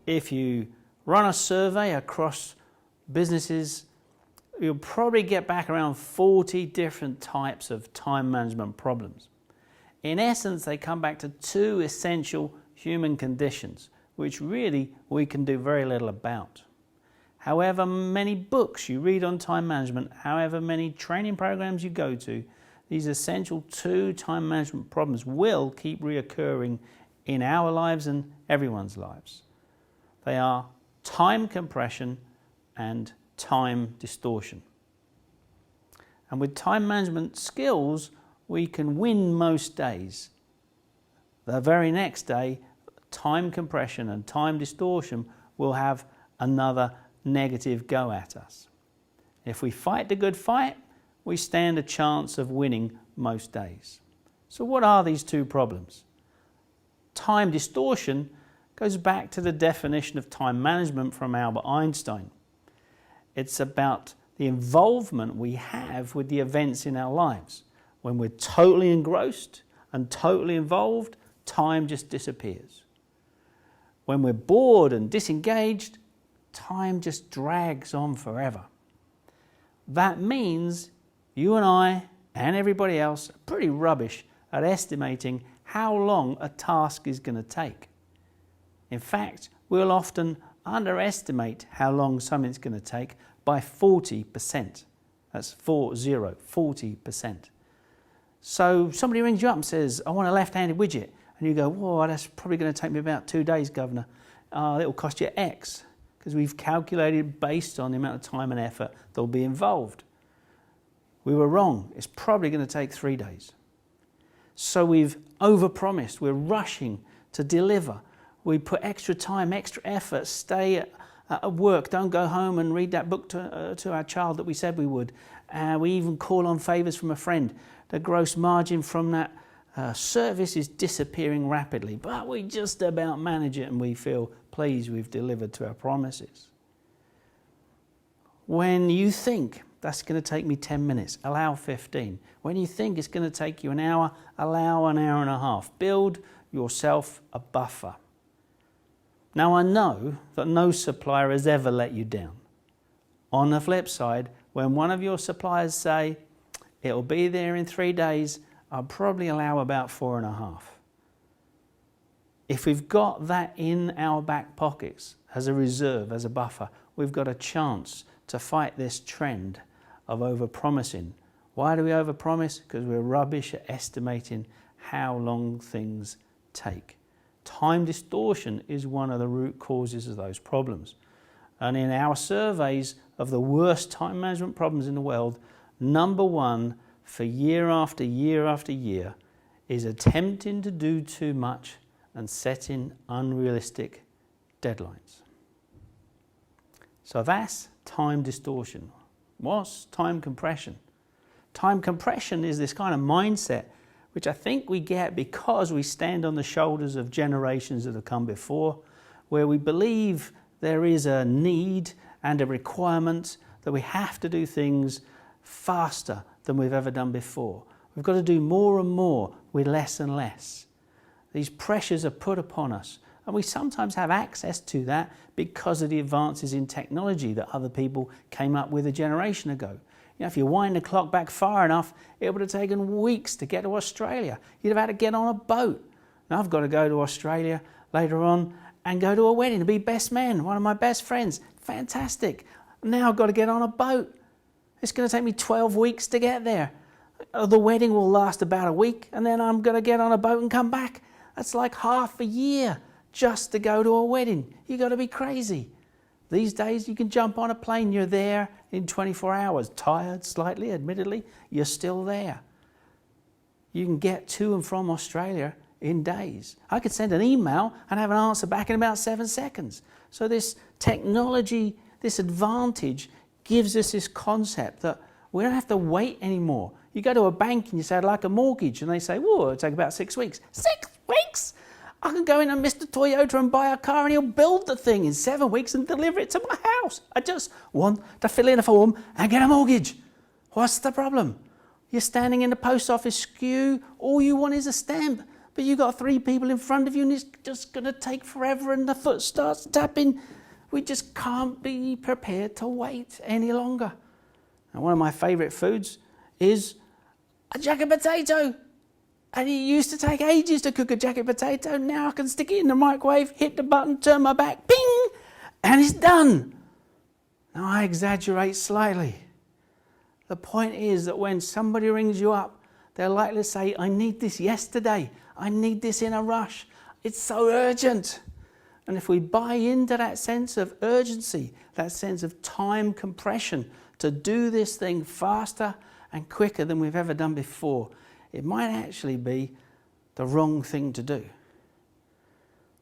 if you run a survey across businesses, you'll probably get back around 40 different types of time management problems. In essence, they come back to two essential human conditions, which really we can do very little about. However many books you read on time management, however many training programs you go to, these essential two time management problems will keep reoccurring in our lives and everyone's lives. They are time compression and time distortion. And with time management skills, we can win most days. The very next day, time compression and time distortion will have another negative go at us. If we fight the good fight, we stand a chance of winning most days. So what are these two problems? Time distortion goes back to the definition of time management from Albert Einstein. It's about the involvement we have with the events in our lives. When we're totally engrossed and totally involved, time just disappears. When we're bored and disengaged, time just drags on forever. That means you and I and everybody else are pretty rubbish at estimating how long a task is going to take. In fact, we'll often underestimate how long something's going to take by 40%. That's 40%. So somebody rings you up and says, I want a left-handed widget. And you go, whoa, that's probably going to take me about 2 days, Governor. It'll cost you X, because we've calculated based on the amount of time and effort that'll be involved. We were wrong. It's probably going to take 3 days. So we've overpromised. We're rushing to deliver. We put extra time, extra effort, stay at work, don't go home and read that book to our child that we said we would. We even call on favours from a friend. The gross margin from that service is disappearing rapidly, but we just about manage it and we feel pleased we've delivered to our promises. When you think that's going to take me 10 minutes, allow 15. When you think it's going to take you an hour, allow an hour and a half. Build yourself a buffer. Now I know that no supplier has ever let you down. On the flip side, when one of your suppliers say, it'll be there in 3 days, I'll probably allow about 4.5. If we've got that in our back pockets as a reserve, as a buffer, we've got a chance to fight this trend of overpromising. Why do we overpromise? Because we're rubbish at estimating how long things take. Time distortion is one of the root causes of those problems. And in our surveys of the worst time management problems in the world, number one for year after year after year is attempting to do too much and setting unrealistic deadlines. So that's time distortion. What's time compression? Time compression is this kind of mindset which I think we get because we stand on the shoulders of generations that have come before, where we believe there is a need and a requirement that we have to do things faster than we've ever done before. We've got to do more and more with less and less. These pressures are put upon us, and we sometimes have access to that because of the advances in technology that other people came up with a generation ago. You know, if you wind the clock back far enough, it would have taken weeks to get to Australia. You'd have had to get on a boat. Now I've got to go to Australia later on and go to a wedding to be best man, one of my best friends. Fantastic. Now I've got to get on a boat. It's going to take me 12 weeks to get there. The wedding will last about a week, and then I'm going to get on a boat and come back. That's like half a year just to go to a wedding. You've got to be crazy. These days you can jump on a plane, you're there in 24 hours. Tired slightly, admittedly, you're still there. You can get to and from Australia in days. I could send an email and have an answer back in about 7 seconds. So this technology, this advantage gives us this concept that we don't have to wait anymore. You go to a bank and you say, I'd like a mortgage, and they say, whoa, it'll take about 6 weeks. 6 weeks? I can go in and Mr. Toyota and buy a car and he'll build the thing in 7 weeks and deliver it to my house. I just want to fill in a form and get a mortgage. What's the problem? You're standing in the post office queue, all you want is a stamp. but you've got 3 people in front of you and it's just going to take forever and the foot starts tapping. We just can't be prepared to wait any longer. And one of my favourite foods is a jacket potato. And it used to take ages to cook a jacket potato. Now I can stick it in the microwave, hit the button, turn my back, ping, and it's done. Now I exaggerate slightly. The point is that when somebody rings you up, they're likely to say, I need this yesterday. I need this in a rush. It's so urgent. And if we buy into that sense of urgency, that sense of time compression to do this thing faster and quicker than we've ever done before, it might actually be the wrong thing to do.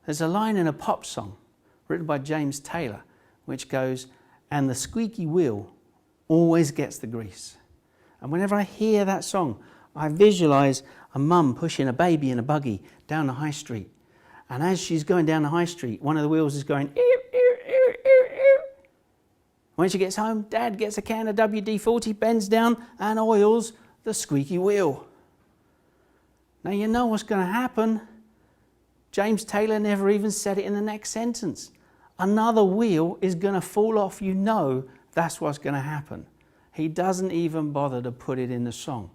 There's a line in a pop song written by James Taylor which goes, and the squeaky wheel always gets the grease. And whenever I hear that song, I visualise a mum pushing a baby in a buggy down the high street. And as she's going down the high street, one of the wheels is going, ear, ear, ear, ear, ear. When she gets home, Dad gets a can of WD-40, bends down and oils the squeaky wheel. Now you know what's going to happen. James Taylor never even said it in the next sentence. Another wheel is going to fall off. You know that's what's going to happen. He doesn't even bother to put it in the song.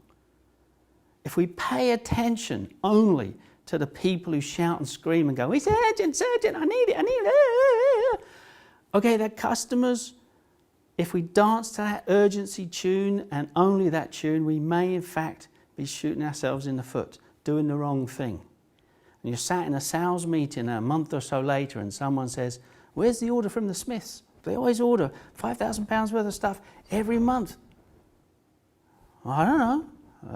If we pay attention only to the people who shout and scream and go, it's urgent, I need it. Okay, they're customers. If we dance to that urgency tune and only that tune, we may in fact be shooting ourselves in the foot, doing the wrong thing. And you're sat in a sales meeting a month or so later and someone says, where's the order from the Smiths? They always order £5,000 worth of stuff every month. I don't know.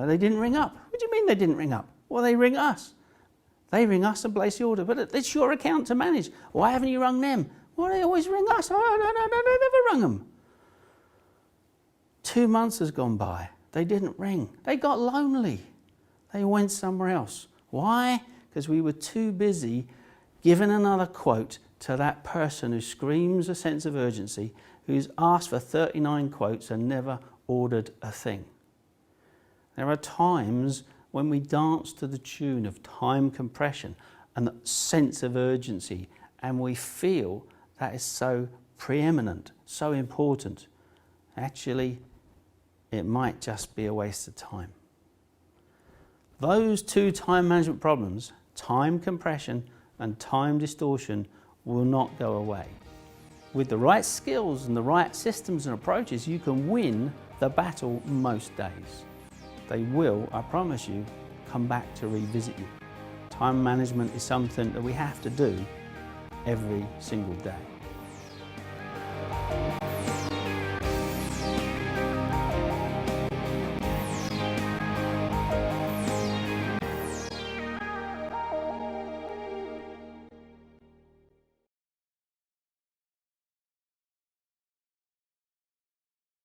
They didn't ring up. What do you mean they didn't ring up? Well, they ring us. They ring us and place the order, but it's your account to manage. Why haven't you rung them? Well, they always ring us. Oh, no, I never rung them. 2 months has gone by. They didn't ring. They got lonely. They went somewhere else. Why? Because we were too busy giving another quote to that person who screams a sense of urgency, who's asked for 39 quotes and never ordered a thing. There are times when we dance to the tune of time compression and the sense of urgency, and we feel that is so preeminent, so important. Actually, it might just be a waste of time. Those 2 time management problems, time compression and time distortion, will not go away. With the right skills and the right systems and approaches, you can win the battle most days. They will, I promise you, come back to revisit you. Time management is something that we have to do every single day.